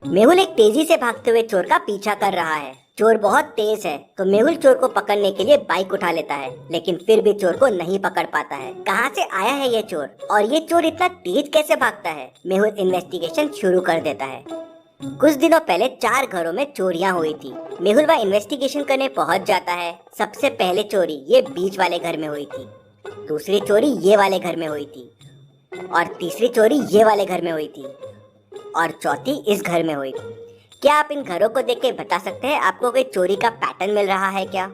मेहुल एक तेजी से भागते हुए चोर का पीछा कर रहा है। चोर बहुत तेज है तो मेहुल चोर को पकड़ने के लिए बाइक उठा लेता है, लेकिन फिर भी चोर को नहीं पकड़ पाता है। कहाँ से आया है ये चोर और ये चोर इतना तेज कैसे भागता है? मेहुल इन्वेस्टिगेशन शुरू कर देता है। कुछ दिनों पहले 4 घरों में चोरियां हुई थी। मेहुल वह इन्वेस्टिगेशन करने पहुंच जाता है। सबसे पहले चोरी ये बीच वाले घर में हुई थी, दूसरी चोरी ये वाले घर में हुई थी, और तीसरी चोरी ये वाले घर में हुई थी, और चौथी इस घर में हुई थी। क्या आप इन घरों को देख के बता सकते हैं आपको कोई चोरी का पैटर्न मिल रहा है क्या?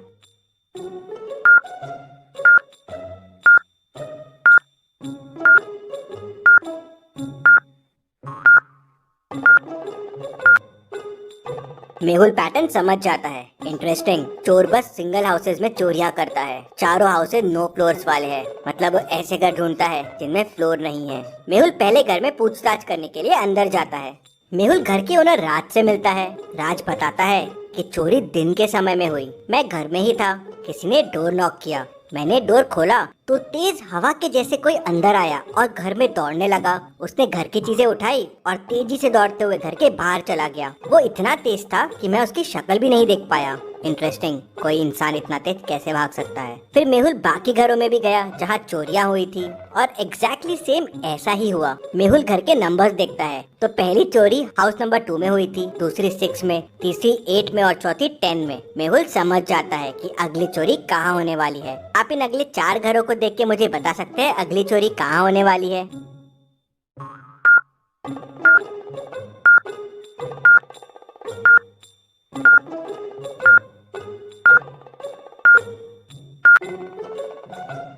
मेहुल पैटर्न समझ जाता है। इंटरेस्टिंग। चोर बस सिंगल हाउसेज में चोरियां करता है। चारों हाउसेज नो फ्लोर्स वाले हैं, मतलब वो ऐसे घर ढूंढता है जिनमें फ्लोर नहीं है। मेहुल पहले घर में पूछताछ करने के लिए अंदर जाता है। मेहुल घर के ओनर राज से मिलता है। राज बताता है कि चोरी दिन के समय में हुई। मैं घर में ही था, किसी ने डोर नॉक किया। मैंने डोर खोला तो तेज हवा के जैसे कोई अंदर आया और घर में दौड़ने लगा। उसने घर की चीजें उठाई और तेजी से दौड़ते हुए घर के बाहर चला गया। वो इतना तेज था कि मैं उसकी शक्ल भी नहीं देख पाया। इंटरेस्टिंग। कोई इंसान इतना तेज कैसे भाग सकता है? फिर मेहुल बाकी घरों में भी गया जहाँ चोरियां हुई थी और एग्जैक्टली सेम ऐसा ही हुआ। मेहुल घर के नंबर्स देखता है तो पहली चोरी हाउस नंबर 2 में हुई थी, दूसरी 6 में, तीसरी 8 में और चौथी 10 में। मेहुल समझ जाता है कि अगली चोरी कहाँ होने वाली है। आप इन अगले 4 घरों को देख के मुझे बता सकते हैं अगली चोरी कहाँ होने वाली है?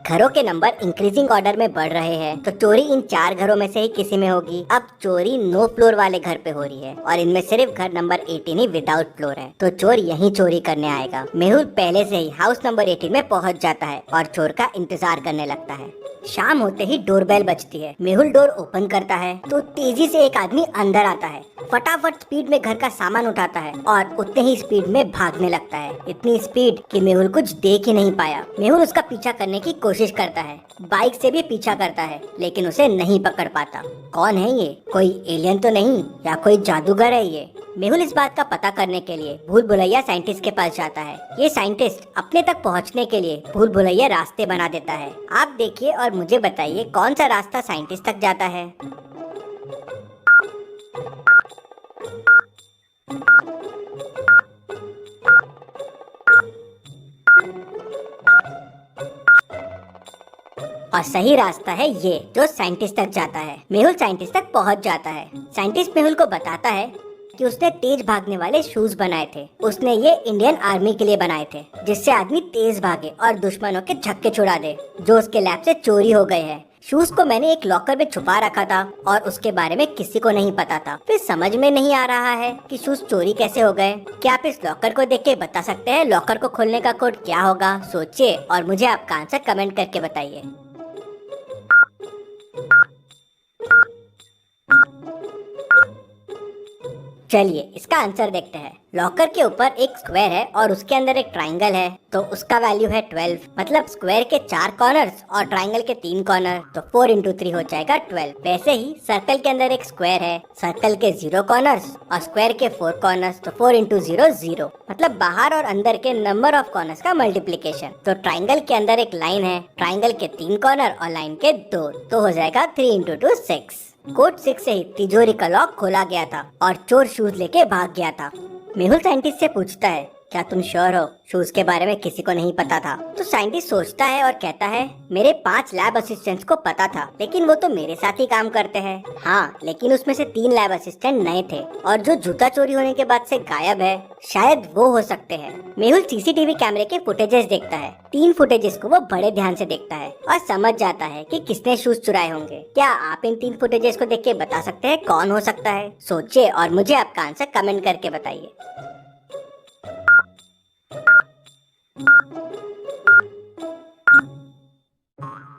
घरों के नंबर इंक्रीजिंग ऑर्डर में बढ़ रहे हैं, तो चोरी इन 4 घरों में से ही किसी में होगी। अब चोरी नो फ्लोर वाले घर पे हो रही है और इनमें सिर्फ घर नंबर 18 ही विदाउट फ्लोर है, तो चोर यहीं चोरी करने आएगा। मेहुल पहले से ही हाउस नंबर 18 में पहुंच जाता है और चोर का इंतजार करने लगता है। शाम होते ही डोरबेल बजती है। मेहुल डोर ओपन करता है तो तेजी से एक आदमी अंदर आता है। फटाफट स्पीड में घर का सामान उठाता है और उतने ही स्पीड में भागने लगता है। इतनी स्पीड कि मेहुल कुछ देख ही नहीं पाया। मेहुल उसका पीछा करने की कोशिश करता है, बाइक से भी पीछा करता है, लेकिन उसे नहीं पकड़ पाता। कौन है ये? कोई एलियन तो नहीं या कोई जादूगर है ये? मेहुल इस बात का पता करने के लिए भूल भुलैया साइंटिस्ट के पास जाता है। ये साइंटिस्ट अपने तक पहुंचने के लिए भूल भुलैया रास्ते बना देता है। आप देखिए और मुझे बताइए कौन सा रास्ता साइंटिस्ट तक जाता है। और सही रास्ता है ये जो साइंटिस्ट तक जाता है। मेहुल साइंटिस्ट तक पहुंच जाता है। साइंटिस्ट मेहुल को बताता है कि उसने तेज भागने वाले शूज बनाए थे। उसने ये इंडियन आर्मी के लिए बनाए थे, जिससे आदमी तेज भागे और दुश्मनों के छक्के छुड़ा दे जो उसके लैब से चोरी हो गए हैं। शूज को मैंने एक लॉकर में छुपा रखा था और उसके बारे में किसी को नहीं पता था। फिर समझ में नहीं आ रहा है कि शूज चोरी कैसे हो गए। क्या आप इस लॉकर को देख के बता सकते हैं लॉकर को खोलने का कोड क्या होगा? सोचिए और मुझे आपका आंसर कमेंट करके बताइए। चलिए इसका आंसर देखते हैं। लॉकर के ऊपर एक स्क्वायर है और उसके अंदर एक ट्राइंगल है, तो उसका वैल्यू है 12। मतलब स्क्वायर के 4 कॉर्नर्स और ट्राइंगल के 3 कॉर्नर, तो 4 इंटू 3 हो जाएगा 12। वैसे ही सर्कल के अंदर एक स्क्वायर है, सर्कल के 0 कॉर्नर्स और स्क्वायर के 4 कॉर्नर्स, तो 4 इंटू 0 0। मतलब बाहर और अंदर के नंबर ऑफ कॉर्नर्स का मल्टीप्लीकेशन। तो ट्राइंगल के अंदर एक लाइन है, ट्राइंगल के 3 कॉर्नर और लाइन के 2, तो हो जाएगा 3 इंटू 2 6। कोड 6 से ही तिजोरी का लॉक खोला गया था और चोर शूज लेके भाग गया था। मेहुल साइंटिस्ट से पूछता है, क्या तुम श्योर हो शूज के बारे में किसी को नहीं पता था? तो साइंटिस्ट सोचता है और कहता है, मेरे 5 लैब असिस्टेंट्स को पता था, लेकिन वो तो मेरे साथ ही काम करते हैं। हाँ, लेकिन उसमें से 3 लैब असिस्टेंट नए थे और जो जूता चोरी होने के बाद से गायब है, शायद वो हो सकते हैं। मेहुल सीसीटीवी कैमरे के फुटेजेस देखता है। 3 फुटेजेस को वो बड़े ध्यान से देखता है और समझ जाता है कि किसने शूज चुराए होंगे। क्या आप इन 3 फुटेजेस को देख के बता सकते हैं कौन हो सकता है? सोचिए और मुझे आपका आंसर कमेंट करके बताइए।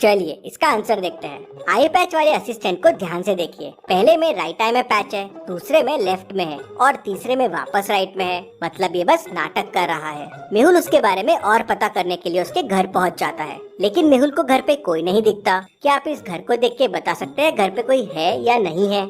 चलिए इसका आंसर देखते हैं। आई पैच वाले असिस्टेंट को ध्यान से देखिए। पहले में राइट आई में पैच है, दूसरे में लेफ्ट में है और तीसरे में वापस राइट में है। मतलब ये बस नाटक कर रहा है। मेहुल उसके बारे में और पता करने के लिए उसके घर पहुंच जाता है, लेकिन मेहुल को घर पे कोई नहीं दिखता। क्या आप इस घर को देख के बता सकते हैं घर पे कोई है या नहीं है?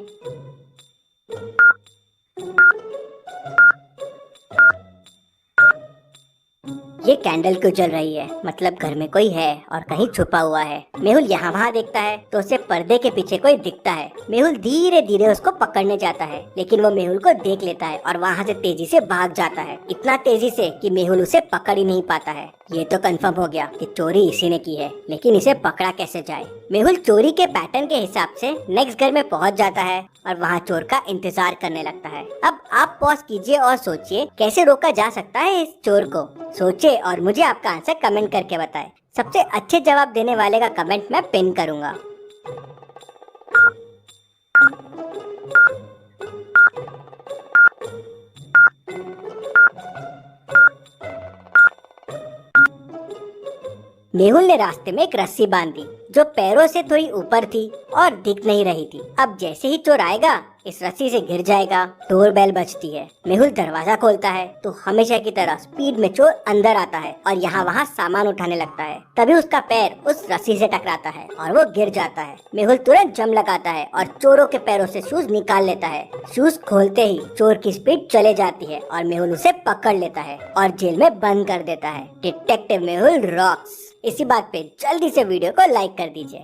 ये कैंडल क्यों जल रही है, मतलब घर में कोई है और कहीं छुपा हुआ है। मेहुल यहाँ वहाँ देखता है तो उसे पर्दे के पीछे कोई दिखता है। मेहुल धीरे धीरे उसको पकड़ने जाता है, लेकिन वो मेहुल को देख लेता है और वहाँ से तेजी से भाग जाता है, इतना तेजी से कि मेहुल उसे पकड़ ही नहीं पाता है। ये तो कंफर्म हो गया कि चोरी इसी ने की है, लेकिन इसे पकड़ा कैसे जाए। मेहुल चोरी के पैटर्न के हिसाब से नेक्स्ट घर में पहुंच जाता है और वहाँ चोर का इंतजार करने लगता है। अब आप पॉज कीजिए और सोचिए कैसे रोका जा सकता है इस चोर को। सोचिए और मुझे आपका आंसर कमेंट करके बताएं। सबसे अच्छे जवाब देने वाले का कमेंट मैं पिन करूंगा। मेहुल ने रास्ते में एक रस्सी बांधी जो पैरों से थोड़ी ऊपर थी और दिख नहीं रही थी। अब जैसे ही चोर आएगा इस रस्सी से गिर जाएगा। डोर बेल बजती है। मेहुल दरवाजा खोलता है तो हमेशा की तरह स्पीड में चोर अंदर आता है और यहाँ वहाँ सामान उठाने लगता है। तभी उसका पैर उस रस्सी से टकराता है और वो गिर जाता है। मेहुल तुरंत जम लगाता है और चोरों के पैरों से शूज निकाल लेता है। शूज खोलते ही चोर की स्पीड चले जाती है और मेहुल उसे पकड़ लेता है और जेल में बंद कर देता है। Detective Mehul rocks. इसी बात पे जल्दी से वीडियो को लाइक कर दीजिए।